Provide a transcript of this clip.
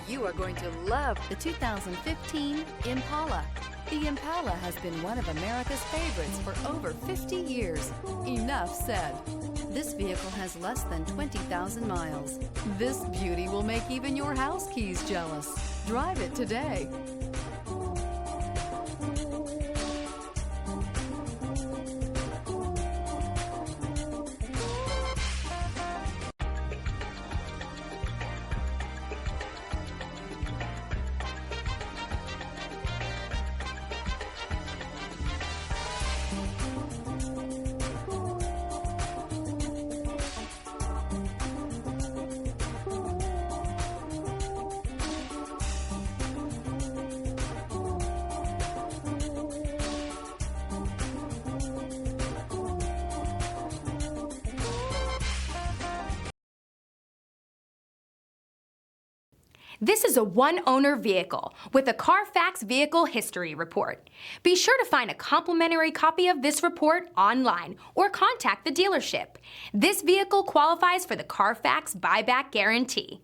You are going to love the 2015 Impala. The Impala has been one of America's favorites for over 50 years. Enough said. This vehicle has less than 20,000 miles. This beauty will make even your house keys jealous. Drive it today. This is a one-owner vehicle with a Carfax Vehicle History Report. Be sure to find a complimentary copy of this report online or contact the dealership. This vehicle qualifies for the Carfax Buyback Guarantee.